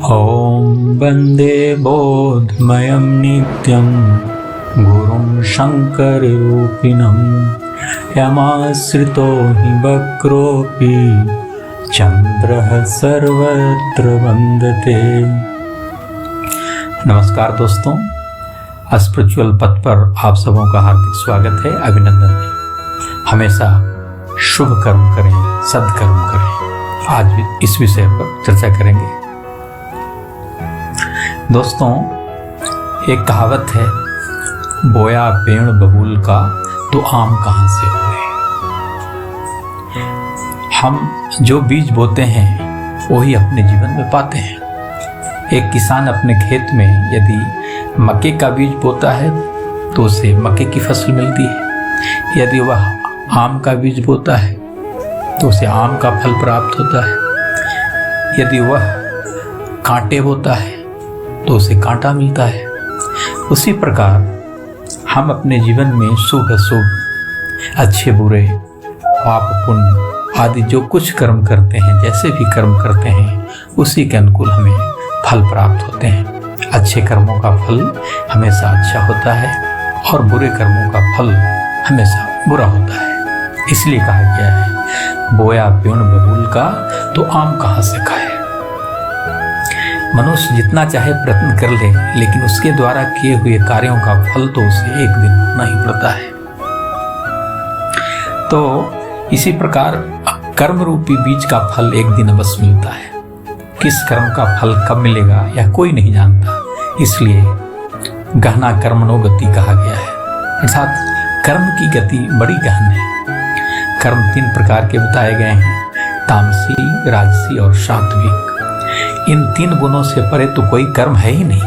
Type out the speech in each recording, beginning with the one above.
ॐ वन्दे बोधमयं नित्यं गुरुं शङ्कररूपिणं यमाश्रितो हि वक्रोऽपि चन्द्रः सर्वत्र वन्दते। नमस्कार दोस्तों, स्पिरिचुअल पथ पर आप सबों का हार्दिक स्वागत है, अभिनंदन है। हमेशा शुभ कर्म करें, सद्कर्म करें। आज इस विषय पर चर्चा करेंगे। दोस्तों, एक कहावत है, बोया पेड़ बबूल का तो आम कहाँ से हुए। हम जो बीज बोते हैं वही अपने जीवन में पाते हैं। एक किसान अपने खेत में यदि मक्के का बीज बोता है तो उसे मक्के की फसल मिलती है। यदि वह आम का बीज बोता है तो उसे आम का फल प्राप्त होता है। यदि वह कांटे बोता है तो उसे कांटा मिलता है। उसी प्रकार हम अपने जीवन में शुभ अशुभ, अच्छे बुरे, पाप पुण्य आदि जो कुछ कर्म करते हैं, जैसे भी कर्म करते हैं, उसी के अनुकूल हमें फल प्राप्त होते हैं। अच्छे कर्मों का फल हमेशा अच्छा होता है और बुरे कर्मों का फल हमेशा बुरा होता है। इसलिए कहा गया है, बोया पेड़ बबूल का तो आम कहाँ से खाए। मनुष्य जितना चाहे प्रयत्न कर ले, लेकिन उसके द्वारा किए हुए कार्यों का फल तो उसे एक दिन भोगना ही पड़ता है। तो इसी प्रकार कर्म रूपी बीज का फल एक दिन अवश्य मिलता है। किस कर्म का फल कब मिलेगा यह कोई नहीं जानता। इसलिए गहना कर्मणो गति कहा गया है, अर्थात कर्म की गति बड़ी गहन है। कर्म 3 प्रकार के बताए गए हैं, तामसी, राजसी और सात्विक। इन 3 गुणों से परे तो कोई कर्म है ही नहीं।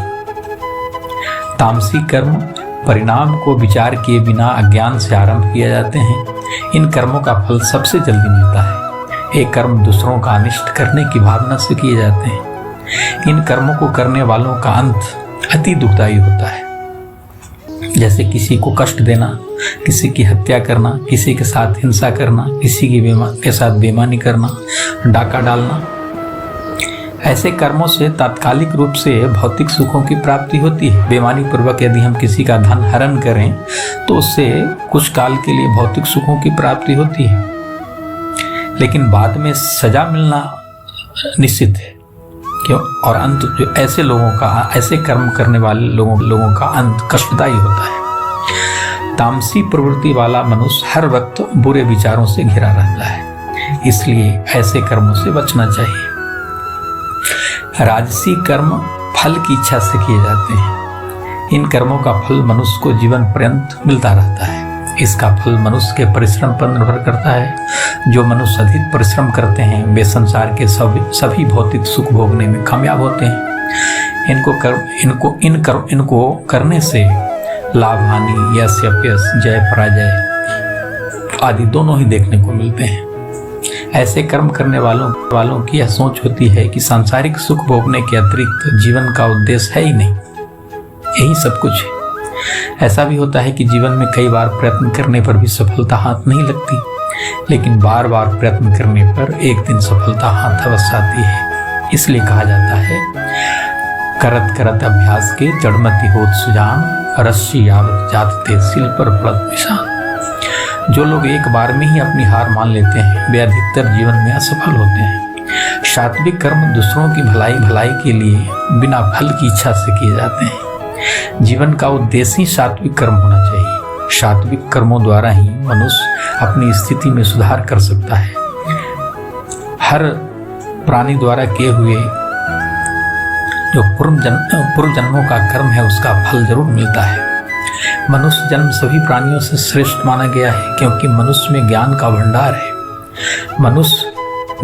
तामसी कर्म परिणाम को विचार किए बिना अज्ञान से आरंभ किए जाते हैं। इन कर्मों का फल सबसे जल्दी मिलता है। एक कर्म दूसरों का अनिष्ट करने की भावना से किए जाते हैं। इन कर्मों को करने वालों का अंत अति दुखदायी होता है। जैसे किसी को कष्ट देना, किसी की हत्या करना, किसी के साथ हिंसा करना, किसी के साथ बेईमानी करना, डाका डालना। ऐसे कर्मों से तात्कालिक रूप से भौतिक सुखों की प्राप्ति होती है। बेईमानी पूर्वक यदि हम किसी का धन हरण करें तो उससे कुछ काल के लिए भौतिक सुखों की प्राप्ति होती है, लेकिन बाद में सजा मिलना निश्चित है। क्यों? और अंत जो ऐसे लोगों का, ऐसे कर्म करने वाले लोगों का अंत कष्टदायी होता है। तामसी प्रवृत्ति वाला मनुष्य हर वक्त बुरे विचारों से घिरा रहता है, इसलिए ऐसे कर्मों से बचना चाहिए। राजसी कर्म फल की इच्छा से किए जाते हैं। इन कर्मों का फल मनुष्य को जीवन पर्यंत मिलता रहता है। इसका फल मनुष्य के परिश्रम पर निर्भर करता है। जो मनुष्य अधिक परिश्रम करते हैं वे संसार के सभी भौतिक सुख भोगने में कामयाब होते हैं। इनको करने से लाभ हानि, यश अपयश, जय पराजय आदि दोनों ही देखने को मिलते हैं। ऐसे कर्म करने वालों की यह सोच होती है कि सांसारिक सुख भोगने के अतिरिक्त जीवन का उद्देश्य है ही नहीं, यही सब कुछ है। ऐसा भी होता है कि जीवन में कई बार प्रयत्न करने पर भी सफलता हाथ नहीं लगती, लेकिन बार बार प्रयत्न करने पर एक दिन सफलता हाथ अवश्य आती है। इसलिए कहा जाता है, करत करत अभ्यास के जड़मति होत सुजान, रस्सी यावत जाते सिल पर पड़त निशान। जो लोग एक बार में ही अपनी हार मान लेते हैं वे अधिकतर जीवन में असफल होते हैं। सात्विक कर्म दूसरों की भलाई के लिए बिना फल की इच्छा से किए जाते हैं। जीवन का उद्देश्य ही सात्विक कर्म होना चाहिए। सात्विक कर्मों द्वारा ही मनुष्य अपनी स्थिति में सुधार कर सकता है। हर प्राणी द्वारा किए हुए जो पूर्व जन्मों का कर्म है उसका फल जरूर मिलता है। मनुष्य जन्म सभी प्राणियों से श्रेष्ठ माना गया है, क्योंकि मनुष्य में ज्ञान का भंडार है। मनुष्य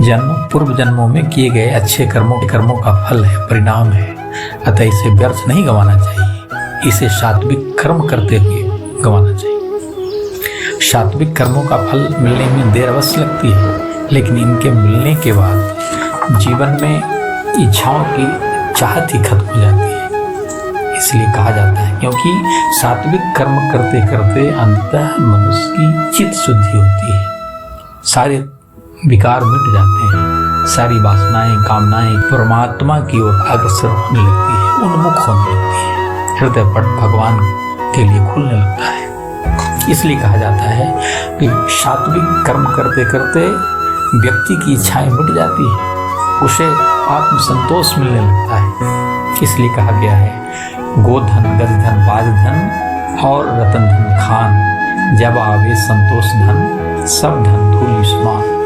जन्म पूर्व जन्मों में किए गए अच्छे कर्मों का फल है, परिणाम है। अतः इसे व्यर्थ नहीं गंवाना चाहिए, इसे सात्विक कर्म करते हुए गंवाना चाहिए। सात्विक कर्मों का फल मिलने में देर अवश्य लगती है, लेकिन इनके मिलने के बाद जीवन में इच्छाओं की चाहत ही खत्म हो जाती है। इसलिए कहा जाता है, क्योंकि सात्विक कर्म करते करते अंततः मनुष्य की चित्त शुद्धि होती है, सारे विकार मिट जाते हैं, सारी वासनाएं, कामनाएं परमात्मा की ओर अग्रसर होने लगती है, उन्मुख होने लगती है, हृदय पट भगवान के लिए खुलने लगता है। इसलिए कहा जाता है कि सात्विक कर्म करते करते व्यक्ति की इच्छाएं मिट जाती है, उसे आत्मसंतोष मिलने लगता है। इसलिए कहा गया है गोधन, गजधन, बाजधन और रतन धन खान, जब आवे संतोष धन, सब धन धूलि समान।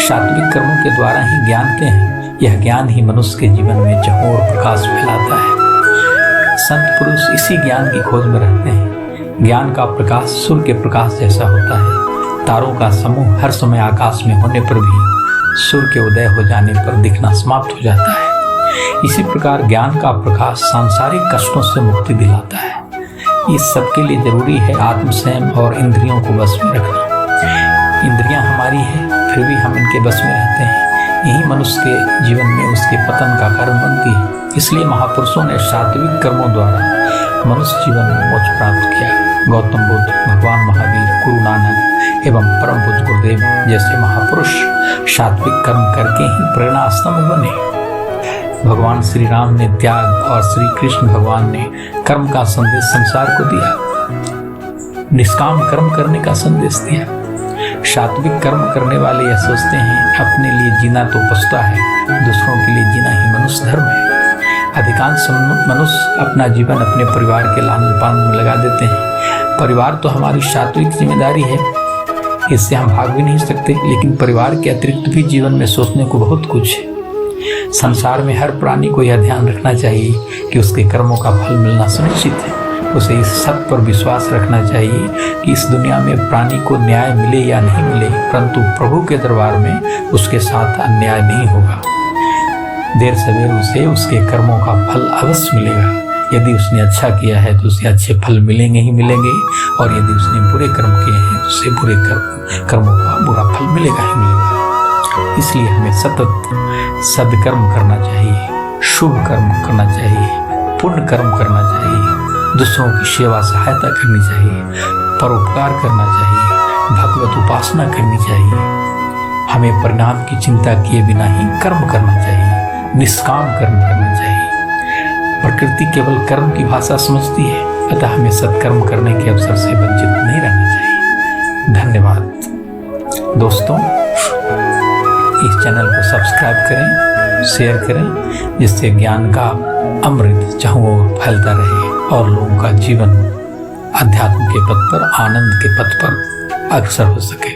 सात्विक कर्मों के द्वारा ही ज्ञानते हैं, यह ज्ञान ही मनुष्य के जीवन में चहुओर प्रकाश फैलाता है। संत पुरुष इसी ज्ञान की खोज में रहते हैं। ज्ञान का प्रकाश सूर्य के प्रकाश जैसा होता है। तारों का समूह हर समय आकाश में होने पर भी सूर्य के उदय हो जाने पर दिखना समाप्त हो जाता है। इसी प्रकार ज्ञान का प्रकाश सांसारिक कष्टों से मुक्ति दिलाता है। इस सब के लिए जरूरी है आत्मसंयम और इंद्रियों को बस में रखना। इंद्रियां हमारी है, फिर भी हम इनके बस में रहते हैं। यही मनुष्य के जीवन में उसके पतन का कारण बनती है। इसलिए महापुरुषों ने सात्विक कर्मों द्वारा मनुष्य जीवन में मोक्ष प्राप्त किया। गौतम बुद्ध, भगवान महावीर, गुरु नानक एवं परम पूज्य गुरुदेव जैसे महापुरुष सात्विक कर्म करके ही प्रेरणा स्तंभ बने। भगवान श्री राम ने त्याग और श्री कृष्ण भगवान ने कर्म का संदेश संसार को दिया, निष्काम कर्म करने का संदेश दिया। सात्विक कर्म करने वाले यह सोचते हैं अपने लिए जीना तो पछता है, दूसरों के लिए जीना ही मनुष्य धर्म है। अधिकांश मनुष्य अपना जीवन अपने परिवार के लालन पालन में लगा देते हैं। परिवार तो हमारी सात्विक जिम्मेदारी है, इससे हम भाग भी नहीं सकते, लेकिन परिवार के अतिरिक्त भी जीवन में सोचने को बहुत कुछ है। संसार में हर प्राणी को यह ध्यान रखना चाहिए कि उसके कर्मों का फल मिलना सुनिश्चित है। उसे इस सत्य पर विश्वास रखना चाहिए कि इस दुनिया में प्राणी को न्याय मिले या नहीं मिले, परंतु प्रभु के दरबार में उसके साथ अन्याय नहीं होगा। देर सवेर उसे उसके कर्मों का फल अवश्य मिलेगा। यदि उसने अच्छा किया है तो उसे अच्छे फल मिलेंगे ही मिलेंगे, और यदि उसने बुरे कर्म किए हैं तो उसे बुरे कर्मों का बुरा फल मिलेगा ही मिलेगा। इसलिए हमें सतत सद्कर्म करना चाहिए, शुभ कर्म करना चाहिए, पुण्य कर्म करना चाहिए, दूसरों की सेवा सहायता करनी चाहिए, परोपकार करना चाहिए, भगवत उपासना करनी चाहिए। हमें परिणाम की चिंता किए बिना ही कर्म करना चाहिए, निष्काम कर्म करना चाहिए। प्रकृति केवल कर्म की भाषा समझती है, अतः हमें सत्कर्म करने के अवसर से वंचित नहीं रहना चाहिए। धन्यवाद दोस्तों, इस चैनल को सब्सक्राइब करें, शेयर करें, जिससे ज्ञान का अमृत चारों ओर फैलता रहे और लोगों का जीवन अध्यात्म के पथ पर, आनंद के पथ पर अग्रसर हो सके।